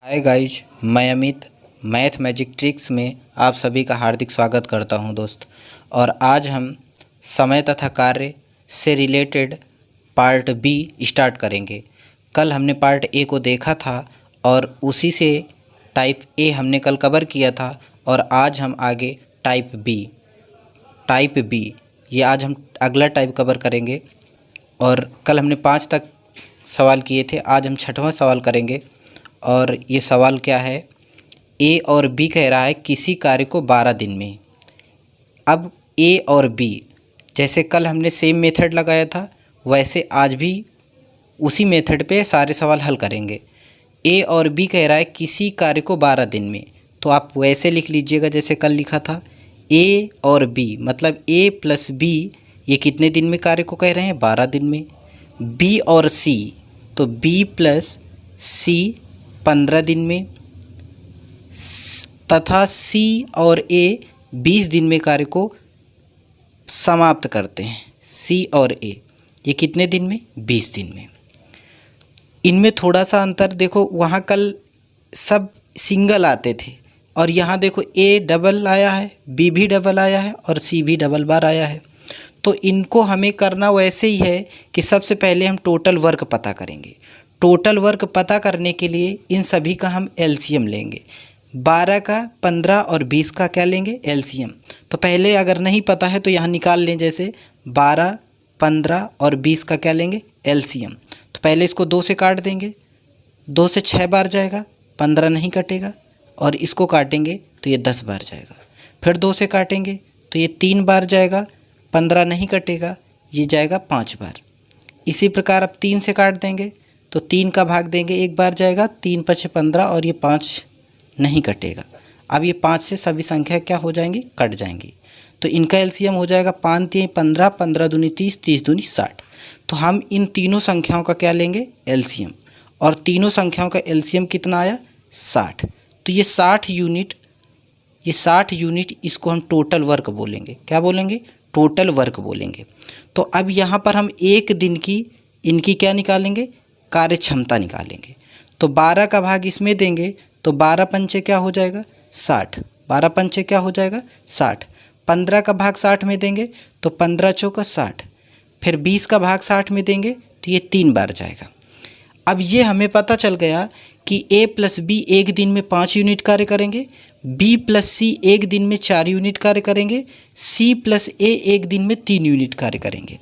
Hi guys, मैं Amit math magic tricks में आप सभी का हार्दिक स्वागत करता हूं दोस्त। और आज हम समय तथा कार्य से रिलेटेड पार्ट बी स्टार्ट करेंगे। कल हमने पार्ट ए को देखा था और उसी से टाइप ए हमने कल कवर किया था और आज हम आगे टाइप बी ये आज हम अगला टाइप कवर करेंगे। और कल हमने 5 तक सवाल किए थे, आज हम 6वां सवाल करेंगे। और ये सवाल क्या है, ए और बी कह रहा है किसी कार्य को 12 दिन में। अब ए और बी जैसे कल हमने सेम मेथड लगाया था वैसे आज भी उसी मेथड पे सारे सवाल हल करेंगे। ए और बी कह रहा है किसी कार्य को 12 दिन में, तो आप वैसे लिख लीजिएगा जैसे कल लिखा था। ए और बी मतलब ए प्लस बी ये कितने दिन में कार्य को कह रहे हैं, 12 दिन में। बी और सी तो बी प्लस सी 15 दिन में, तथा सी और ए 20 दिन में कार्य को समाप्त करते हैं। सी और ए ये कितने दिन में, 20 दिन में। इनमें थोड़ा सा अंतर देखो, वहाँ कल सब सिंगल आते थे और यहाँ देखो ए डबल आया है, बी भी डबल आया है और सी भी डबल बार आया है। तो इनको हमें करना वैसे ही है कि सबसे पहले हम टोटल वर्क पता करेंगे। टोटल वर्क पता करने के लिए इन सभी का हम एलसीएम लेंगे। 12 का, 15 और 20 का क्या लेंगे, एलसीएम। तो पहले अगर नहीं पता है तो यहाँ निकाल लें, जैसे 12, 15 और 20 का क्या लेंगे, एलसीएम। तो पहले इसको 2 से काट देंगे, 2 से 6 बार जाएगा, 15 नहीं कटेगा। और इसको काटेंगे तो ये 10 बार जाएगा। फिर 2 से काटेंगे तो ये 3 बार जाएगा, 15 नहीं कटेगा, ये जाएगा 5 बार। इसी प्रकार अब 3 से काट देंगे तो 3 का भाग देंगे, 1 बार जाएगा, 3 5 15 और ये 5 नहीं कटेगा। अब ये 5 से सभी संख्या क्या हो जाएंगी, कट जाएंगी। तो इनका एलसीएम हो जाएगा 5 3 15, 15 दूनी 30, 30 दूनी 60। तो हम इन तीनों संख्याओं का क्या लेंगे, एलसीएम। और तीनों संख्याओं का एलसीएम कितना आया, 60। तो ये 60 यूनिट इसको हम टोटल वर्क बोलेंगे। क्या बोलेंगे, टोटल वर्क बोलेंगे। तो अब यहाँ पर हम एक दिन की इनकी क्या निकालेंगे, कार्य क्षमता निकालेंगे। तो 12 का भाग इसमें देंगे तो 12 पंचे क्या हो जाएगा, 60। 12 पंचे क्या हो जाएगा, 60। 15 का भाग 60 में देंगे तो 15 चौका 60। फिर 20 का भाग 60 में देंगे तो ये 3 बार जाएगा। अब ये हमें पता चल गया कि ए प्लस बी एक दिन में 5 यूनिट कार्य करेंगे, बी प्लस सी एक दिन में 4 यूनिट कार्य करेंगे, सी प्लस ए एक दिन में 3 यूनिट कार्य करेंगे।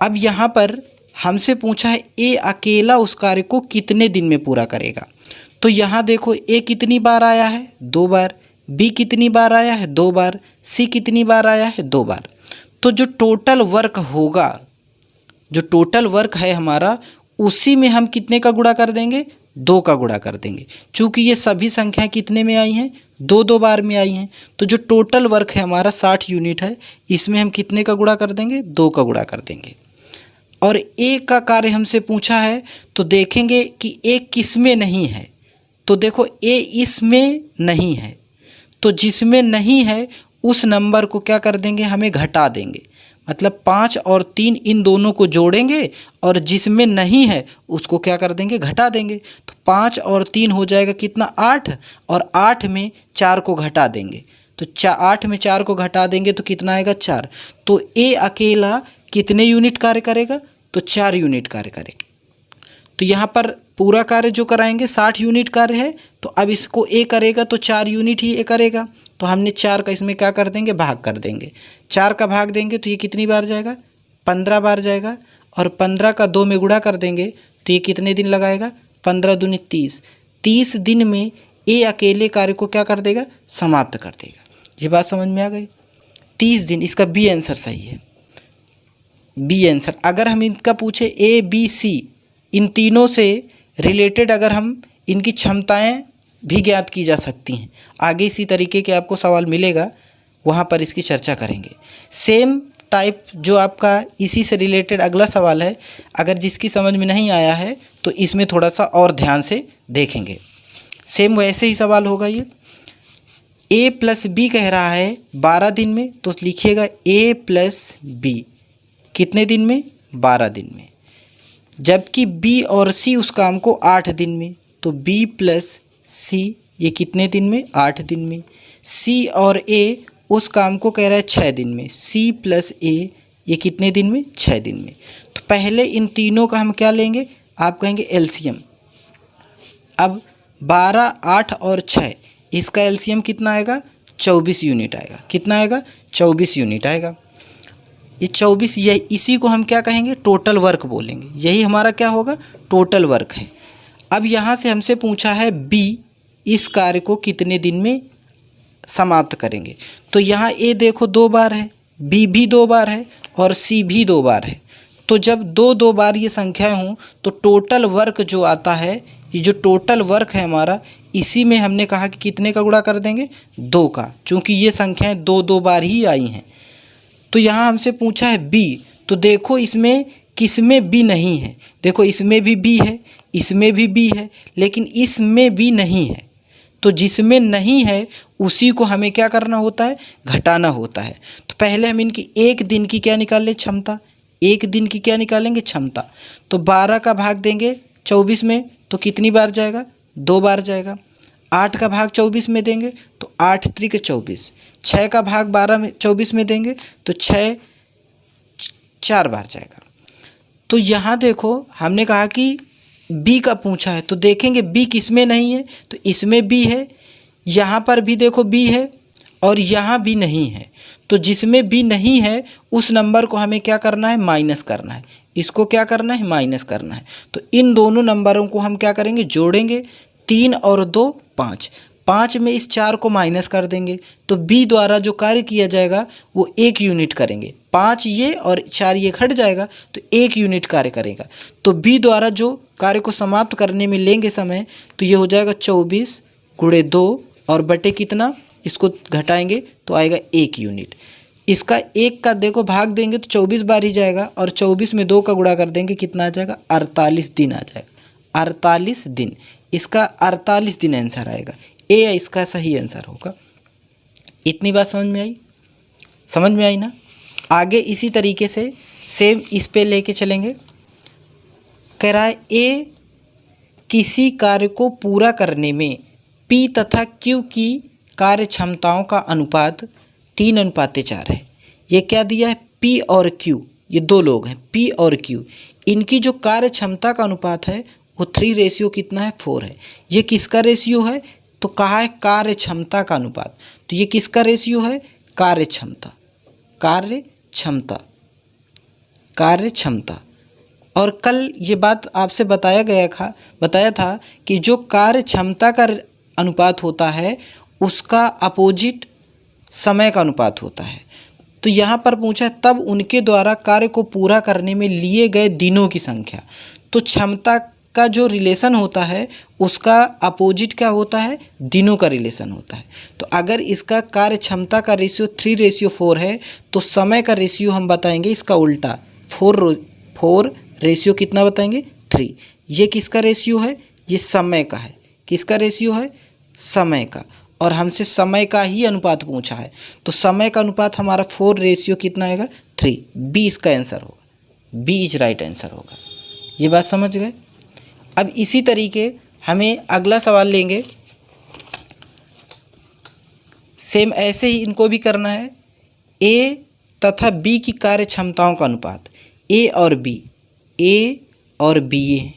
अब यहाँ पर हमसे पूछा है ए अकेला उस कार्य को कितने दिन में पूरा करेगा। तो यहाँ देखो ए कितनी बार आया है, 2 बार, बी कितनी बार आया है, 2 बार, सी कितनी बार आया है, 2 बार। तो जो टोटल वर्क होगा, जो टोटल वर्क है हमारा, उसी में हम कितने का गुणा कर देंगे, 2 का गुणा कर देंगे। चूँकि ये सभी संख्याएं कितने में आई हैं, 2 बार में आई हैं। तो जो टोटल वर्क है हमारा 60 यूनिट है, इसमें हम कितने का गुणा कर देंगे, 2 का गुणा कर देंगे। और ए का कार्य हमसे पूछा है तो देखेंगे कि ए किस में नहीं है। तो देखो ए इसमें नहीं है, तो जिसमें नहीं है उस नंबर को क्या कर देंगे, हमें घटा देंगे। मतलब 5 और 3 इन दोनों को जोड़ेंगे और जिसमें नहीं है उसको क्या कर देंगे, घटा देंगे। तो 5 और 3 हो जाएगा कितना, 8। और 8 में 4 को घटा देंगे तो 8 में 4 को घटा देंगे तो कितना आएगा, 4। तो ए अकेला कितने यूनिट कार्य करेगा, तो 4 यूनिट कार्य करेगा। तो यहाँ पर पूरा कार्य जो कराएंगे 60 यूनिट कार्य है, तो अब इसको ए करेगा तो 4 यूनिट ही ए करेगा। तो हमने 4 का इसमें क्या कर देंगे, भाग कर देंगे। 4 का भाग देंगे तो ये कितनी बार जाएगा, 15 बार जाएगा। और 15 का 2 में गुणा कर देंगे तो ये कितने दिन लगाएगा, 15 दूनी 30। 30 दिन में ए अकेले कार्य को क्या कर देगा, समाप्त कर देगा। ये बात समझ में आ गई, 30 दिन। इसका बी आंसर सही है, बी आंसर। अगर हम इनका पूछे ए बी सी, इन तीनों से रिलेटेड अगर हम इनकी क्षमताएं भी ज्ञात की जा सकती हैं, आगे इसी तरीके के आपको सवाल मिलेगा, वहाँ पर इसकी चर्चा करेंगे। सेम टाइप जो आपका इसी से रिलेटेड अगला सवाल है, अगर जिसकी समझ में नहीं आया है तो इसमें थोड़ा सा और ध्यान से देखेंगे। सेम वैसे ही सवाल होगा ये। ए प्लस बी कह रहा है 12 दिन में, तो लिखिएगा ए प्लस बी कितने दिन में, 12 दिन में। जबकि बी और सी उस काम को 8 दिन में, तो बी प्लस सी ये कितने दिन में, 8 दिन में। सी और ए उस काम को कह रहा है 6 दिन में। सी प्लस ए ये कितने दिन में, 6 दिन में। तो पहले इन तीनों का हम क्या लेंगे, आप कहेंगे एलसीएम। अब 12, 8 और 6 इसका एलसीएम कितना आएगा, 24 यूनिट आएगा। कितना आएगा, 24 यूनिट आएगा। ये 24, ये इसी को हम क्या कहेंगे, टोटल वर्क बोलेंगे। यही हमारा क्या होगा, टोटल वर्क है। अब यहाँ से हमसे पूछा है बी, इस कार्य को कितने दिन में समाप्त करेंगे। तो यहाँ ए देखो 2 बार है, बी भी 2 बार है और सी भी 2 बार है। तो जब 2 बार ये संख्याएं हों तो टोटल वर्क जो आता है, ये जो टोटल वर्क है हमारा, इसी में हमने कहा कि कितने का गुणा कर देंगे, 2 का, चूँकि ये संख्याएं 2 बार ही आई हैं। तो यहाँ हमसे पूछा है बी, तो देखो इसमें किस में बी नहीं है। देखो इसमें भी बी है, इसमें भी बी है, लेकिन इसमें बी नहीं है। तो जिसमें नहीं है उसी को हमें क्या करना होता है, घटाना होता है। तो पहले हम इनकी एक दिन की क्या निकाल लें, क्षमता। एक दिन की क्या निकालेंगे, क्षमता। तो 12 का भाग देंगे 24 में तो कितनी बार जाएगा, 2 बार जाएगा। 8 का भाग 24 में देंगे तो 8 त्रिक 24। 6 का भाग 24 में देंगे तो 6 4 बार जाएगा। तो यहाँ देखो हमने कहा कि बी का पूछा है, तो देखेंगे बी किस में नहीं है, तो इसमें बी है, यहाँ पर भी देखो बी है और यहाँ भी नहीं है। तो जिसमें बी नहीं है उस नंबर को हमें क्या करना है, माइनस करना है। इसको क्या करना है, माइनस करना है। तो इन दोनों नंबरों को हम क्या करेंगे, जोड़ेंगे। 3 और 2 5, 5 में इस 4 को माइनस कर देंगे तो बी द्वारा जो कार्य किया जाएगा वो 1 यूनिट करेंगे। 5 ये और 4 ये घट जाएगा तो 1 यूनिट कार्य करेगा। तो बी द्वारा जो कार्य को समाप्त करने में लेंगे समय, तो ये हो जाएगा 24 गुणे 2 और बटे कितना, इसको घटाएंगे तो आएगा 1 यूनिट। इसका 1 का देखो भाग देंगे तो 24 बार ही जाएगा और 24 में 2 का गुणा कर देंगे, कितना आ जाएगा, 48 दिन आ जाएगा। 48 दिन, इसका 48 दिन आंसर आएगा। ए इसका सही आंसर होगा। इतनी बात समझ में आई, समझ में आई ना। आगे इसी तरीके से सेम इस पे लेके चलेंगे। कह रहा है ए किसी कार्य को पूरा करने में पी तथा क्यू की कार्य क्षमताओं का अनुपात 3:4 है। ये क्या दिया है, पी और क्यू, ये 2 लोग हैं, पी और क्यू। इनकी जो कार्य क्षमता का अनुपात है वो 3 कितना है, 4 है। ये किसका रेशियो है, तो कहा है कार्य क्षमता का अनुपात। तो ये किसका रेशियो है, कार्य क्षमता, कार्य क्षमता, कार्य क्षमता। और कल ये बात आपसे बताया था कि जो कार्य क्षमता का अनुपात होता है उसका अपोजिट समय का अनुपात होता है। तो यहाँ पर पूछा है तब उनके द्वारा कार्य को पूरा करने में लिए गए दिनों की संख्या। तो क्षमता का जो रिलेशन होता है उसका अपोजिट क्या होता है, दिनों का रिलेशन होता है। तो अगर इसका कार्य क्षमता का रेशियो 3:4 है तो समय का रेशियो हम बताएंगे इसका उल्टा, 4 कितना बताएंगे, 3। ये किसका रेशियो है, ये समय का है। किसका रेशियो है, समय का। और हमसे समय का ही अनुपात पूछा है तो समय का अनुपात हमारा 4 कितना आएगा, 3। बी इसका आंसर होगा, बी इज राइट आंसर होगा। ये बात समझ गए। अब इसी तरीके हमें अगला सवाल लेंगे, सेम ऐसे ही इनको भी करना है। ए तथा बी की कार्य क्षमताओं का अनुपात, ए और बी ये हैं,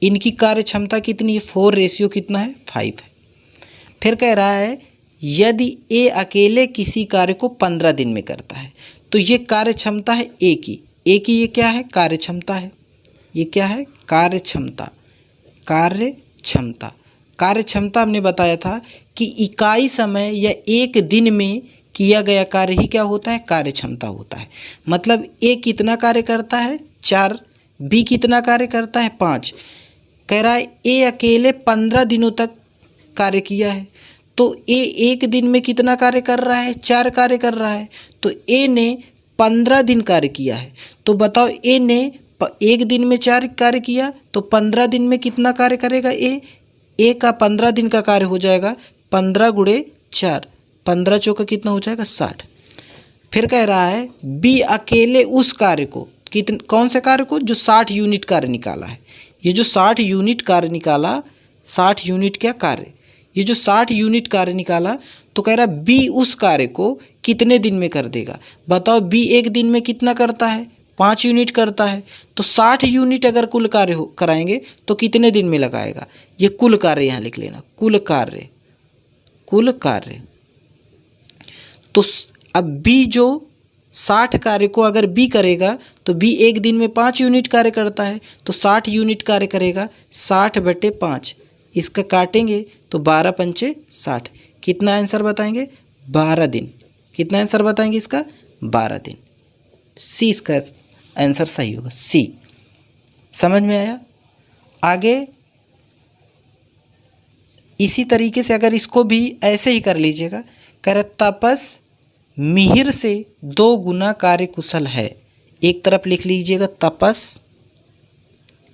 इनकी कार्य क्षमता कितनी है, 4 कितना है, 5 है। फिर कह रहा है यदि ए अकेले किसी कार्य को 15 दिन में करता है तो ये कार्य क्षमता है ए की ये क्या है, कार्य क्षमता है। ये क्या है, कार्य क्षमता, कार्य क्षमता। कार्य क्षमता हमने बताया था कि इकाई समय या एक दिन में किया गया कार्य ही क्या होता है, कार्य क्षमता होता है। मतलब ए कितना कार्य करता है, 4, बी कितना कार्य करता है, 5। कह रहा है ए अकेले 15 दिनों तक कार्य किया है तो ए एक दिन में कितना कार्य कर रहा है, 4 कार्य कर रहा है। तो ए ने 15 दिन कार्य किया है। तो बताओ ए ने एक दिन में 4 कार्य किया तो 15 दिन में कितना कार्य करेगा ए का 15 दिन का कार्य हो जाएगा 15 गुणे 4, 15 चौका कितना हो जाएगा, 60। फिर कह रहा है बी अकेले उस कार्य को, कौन से कार्य को, जो 60 यूनिट कार्य निकाला है। ये जो 60 यूनिट कार्य निकाला, 60 यूनिट क्या कार्य, ये जो 60 यूनिट कार्य निकाला तो कह रहा बी उस कार्य को कितने दिन में कर देगा। बताओ बी एक दिन में कितना करता है, 5 यूनिट करता है। तो 60 यूनिट अगर कुल कार्य हो कराएंगे तो कितने दिन में लगाएगा। ये कुल कार्य यहाँ लिख लेना, कुल कार्य, कुल कार्य। तो अब बी जो 60 कार्य को अगर बी करेगा तो बी एक दिन में 5 यूनिट कार्य करता है, तो 60 यूनिट कार्य करेगा, 60/5। इसका काटेंगे तो 12 पंचे 60। कितना आंसर बताएंगे, 12 दिन। कितना आंसर बताएंगे इसका, 12 दिन। सी इसका आंसर सही होगा, सी। समझ में आया। आगे इसी तरीके से अगर इसको भी ऐसे ही कर लीजिएगा, कह रहा तपस मिहिर से 2 गुना कार्य कुशल है। एक तरफ लिख लीजिएगा तपस,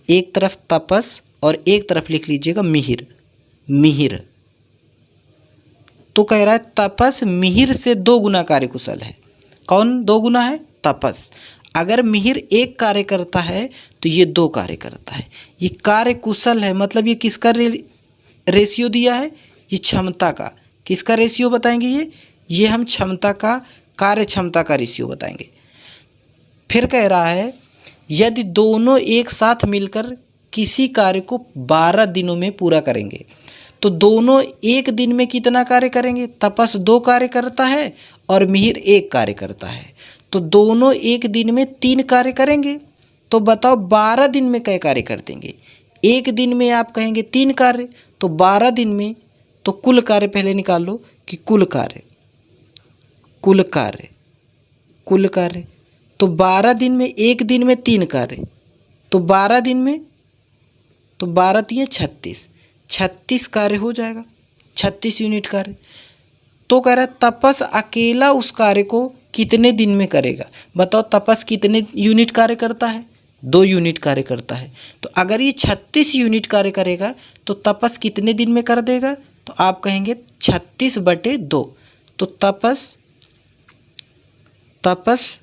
एक तरफ तपस और एक तरफ लिख लीजिएगा मिहिर, मिहिर। तो कह रहा है तपस मिहिर से 2 गुना कार्य कुशल है। कौन 2 गुना है, तपस। अगर मिहिर एक कार्य करता है तो ये 2 कार्य करता है। ये कार्य कुशल है, मतलब ये किसका रेशियो दिया है, ये क्षमता का। किसका रेशियो बताएंगे, ये हम क्षमता का, कार्य क्षमता का रेशियो बताएंगे। फिर कह रहा है यदि दोनों एक साथ मिलकर किसी कार्य को 12 दिनों में पूरा करेंगे, तो दोनों एक दिन में कितना कार्य करेंगे। तपस 2 कार्य करता है और मिहिर 1 कार्य करता है, तो दोनों एक दिन में 3 कार्य करेंगे। तो बताओ 12 दिन में क्या कार्य कर देंगे। एक दिन में आप कहेंगे 3 कार्य, तो 12 दिन में तो कुल कार्य पहले निकाल लो कि कुल कार्य, कुल कार्य, कुल कार्य। तो 12 दिन में, एक दिन में 3 कार्य, तो 12 दिन में, तो 12 3 36, 36 कार्य हो जाएगा, 36 यूनिट कार्य। तो कह रहा है तपस अकेला उस कार्य को कितने दिन में करेगा। बताओ तपस कितने यूनिट कार्य करता है, 2 यूनिट कार्य करता है। तो अगर ये 36 यूनिट कार्य करेगा तो तपस कितने दिन में कर देगा, तो आप कहेंगे 36/2। तो तपस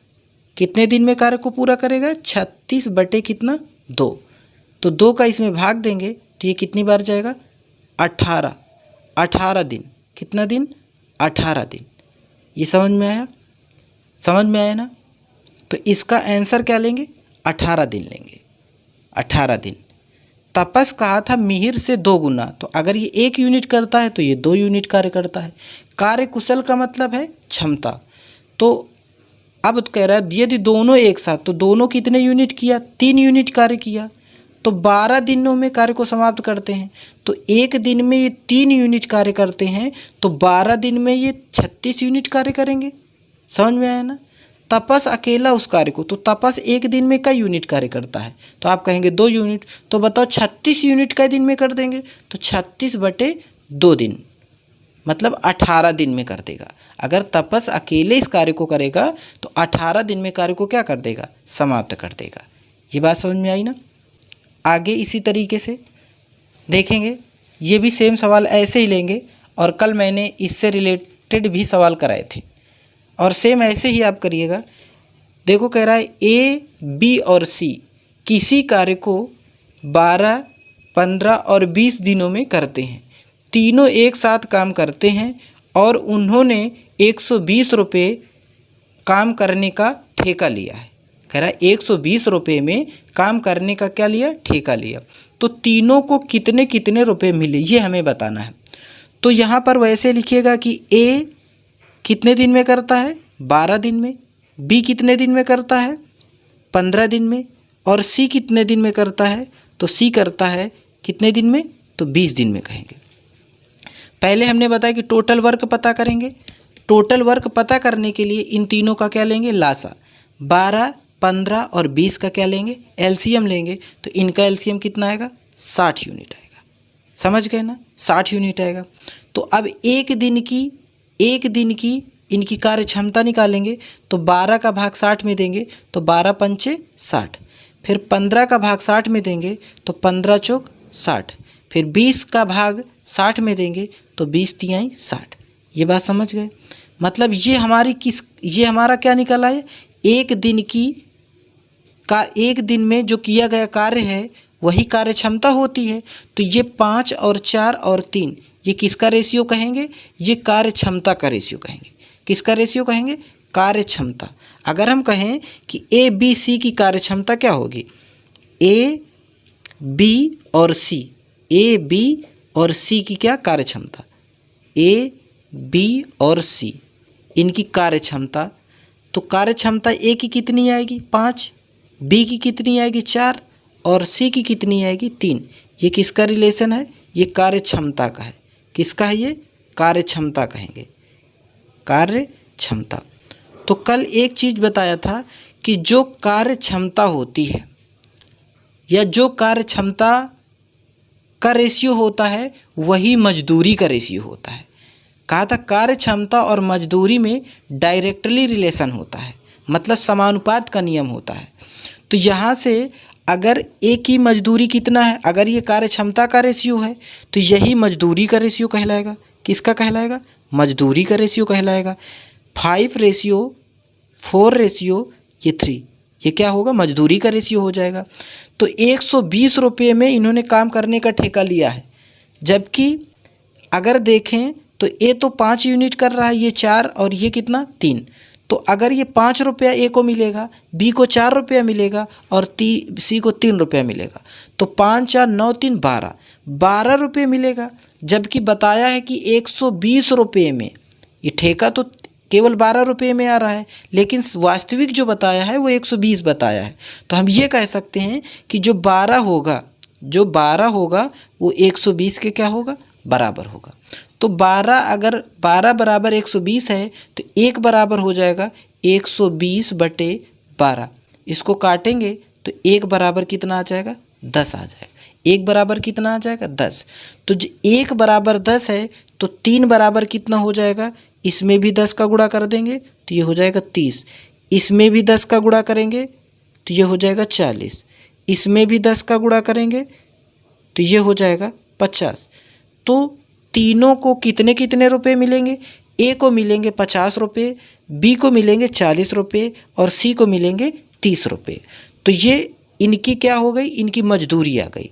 कितने दिन में कार्य को पूरा करेगा, 36/2। तो 2 का इसमें भाग देंगे तो ये कितनी बार जाएगा, 18, 18 दिन। कितना दिन, 18 दिन। ये समझ में आया, समझ में आया ना। तो इसका आंसर क्या लेंगे, 18 दिन लेंगे, 18 दिन। तपस कहा था मिहिर से 2 गुना, तो अगर ये 1 यूनिट करता है तो ये 2 यूनिट कार्य करता है। कार्य कुशल का मतलब है क्षमता। तो अब कह रहा है यदि दोनों एक साथ, तो दोनों कितने यूनिट किया, 3 यूनिट कार्य किया, तो 12 दिनों में कार्य को समाप्त करते हैं। तो एक दिन में ये 3 यूनिट कार्य करते हैं, तो 12 दिन में ये 36 यूनिट कार्य करेंगे। समझ में आया ना। तपस अकेला उस कार्य को, तो तपस एक दिन में कई यूनिट कार्य करता है, तो आप कहेंगे 2 यूनिट। तो बताओ 36 यूनिट कई दिन में कर देंगे, तो 36/2 दिन, मतलब 18 दिन में कर देगा। अगर तपस अकेले इस कार्य को करेगा तो 18 दिन में कार्य को क्या कर देगा, समाप्त कर देगा। ये बात समझ में आई ना। आगे इसी तरीके से देखेंगे, ये भी सेम सवाल ऐसे ही लेंगे, और कल मैंने इससे रिलेटेड भी सवाल कराए थे, और सेम ऐसे ही आप करिएगा। देखो कह रहा है ए, बी और सी किसी कार्य को 12, 15 और 20 दिनों में करते हैं। तीनों एक साथ काम करते हैं और उन्होंने 120 रुपये काम करने का ठेका लिया है। कह रहा है 120 रुपये में काम करने का क्या लिया, ठेका लिया। तो तीनों को कितने कितने रुपए मिले, ये हमें बताना है। तो यहाँ पर वैसे लिखिएगा कि ए कितने दिन में करता है, 12 दिन में, बी कितने दिन में करता है, 15 दिन में, और सी कितने दिन में करता है, तो सी करता है कितने दिन में, तो 20 दिन में कहेंगे। पहले हमने बताया कि टोटल वर्क पता करेंगे। टोटल वर्क पता करने के लिए इन तीनों का क्या लेंगे, लासा। 12, 15 और 20 का क्या लेंगे, एलसीएम लेंगे। तो इनका एलसीएम कितना आएगा, 60 यूनिट आएगा। समझ गए ना, 60 यूनिट आएगा। तो अब एक दिन की इनकी कार्य क्षमता निकालेंगे, तो 12 का भाग 60 में देंगे तो 12 पंचे 60, फिर 15 का भाग 60 में देंगे तो 15 चौक 60, फिर 20 का भाग 60 में देंगे तो 20 तिहाई 60। ये बात समझ गए। मतलब ये हमारा क्या निकला है, एक दिन में जो किया गया कार्य है वही कार्य क्षमता होती है। तो ये 5 और 4 और 3 ये किसका रेशियो कहेंगे? ये कार्य क्षमता का रेशियो कहेंगे। किसका रेशियो कहेंगे? कार्य क्षमता। अगर हम कहें कि ए बी सी की कार्य क्षमता क्या होगी? ए बी और सी, ए बी और सी की क्या कार्य क्षमता? ए बी और सी इनकी कार्य क्षमता, तो कार्य क्षमता ए की कितनी आएगी? 5, बी की कितनी आएगी? 4 और सी की कितनी आएगी? 3। ये किसका रिलेशन है? ये कार्य क्षमता का है। किसका है ये? कार्य क्षमता कहेंगे, कार्य क्षमता। तो कल एक चीज़ बताया था कि जो कार्य क्षमता होती है या जो कार्य क्षमता का रेशियो होता है वही मजदूरी का रेशियो होता है। कहा था कार्य क्षमता और मजदूरी में डायरेक्टली रिलेशन होता है, मतलब समानुपात का नियम होता है। तो यहाँ से अगर ए की मजदूरी कितना है, अगर ये कार्य क्षमता का रेशियो है तो यही मजदूरी का रेशियो कहलाएगा। किसका कहलाएगा? मजदूरी का रेशियो कहलाएगा। 5:4 ये 3, ये क्या होगा? मजदूरी का रेशियो हो जाएगा। तो 120 रुपये में इन्होंने काम करने का ठेका लिया है, जबकि अगर देखें तो ए तो 5 यूनिट कर रहा है, ये 4 और ये कितना? 3। तो अगर ये 5 रुपया ए को मिलेगा, बी को 4 रुपया मिलेगा और सी को 3 रुपया मिलेगा, तो 5 4 9 3 12 रुपये मिलेगा। जबकि बताया है कि 120 रुपये में, ये ठेका तो केवल 12 रुपये में आ रहा है, लेकिन वास्तविक जो बताया है वो 120 बताया है। तो हम ये कह सकते हैं कि जो 12 होगा वो 120 के क्या होगा? बराबर होगा। तो 12 अगर 12 बराबर 120 है तो 1 बराबर हो जाएगा 120/12। इसको काटेंगे तो 1 बराबर कितना आ जाएगा? 10 आ जाएगा। 1 बराबर कितना आ जाएगा? 10। तो जो 1 बराबर 10 है तो 3 बराबर कितना हो जाएगा? इसमें भी 10 का गुणा कर देंगे तो ये हो जाएगा 30। इसमें भी 10 का गुणा करेंगे तो ये हो जाएगा 40। इसमें भी 10 का गुणा करेंगे तो ये हो जाएगा 50। तो तीनों को कितने कितने रुपए मिलेंगे? ए को मिलेंगे 50 रुपये, बी को मिलेंगे 40 रुपये और सी को मिलेंगे 30 रुपये। तो ये इनकी क्या हो गई? इनकी मजदूरी आ गई।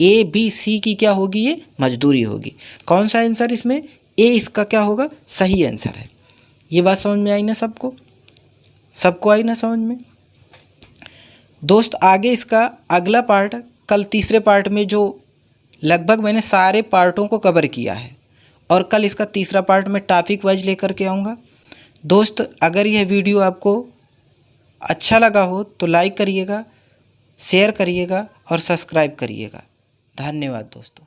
ए बी सी की क्या होगी? ये मजदूरी होगी। कौन सा आंसर इसमें? ए इसका क्या होगा? सही आंसर है। ये बात समझ में आई ना सबको? सबको आई ना समझ में? दोस्त आगे इसका अगला पार्ट, कल तीसरे पार्ट में जो लगभग मैंने सारे पार्टों को कवर किया है, और कल इसका तीसरा पार्ट मैं टॉपिक वाइज लेकर के आऊँगा। दोस्त अगर यह वीडियो आपको अच्छा लगा हो तो लाइक करिएगा, शेयर करिएगा और सब्सक्राइब करिएगा। धन्यवाद दोस्तों।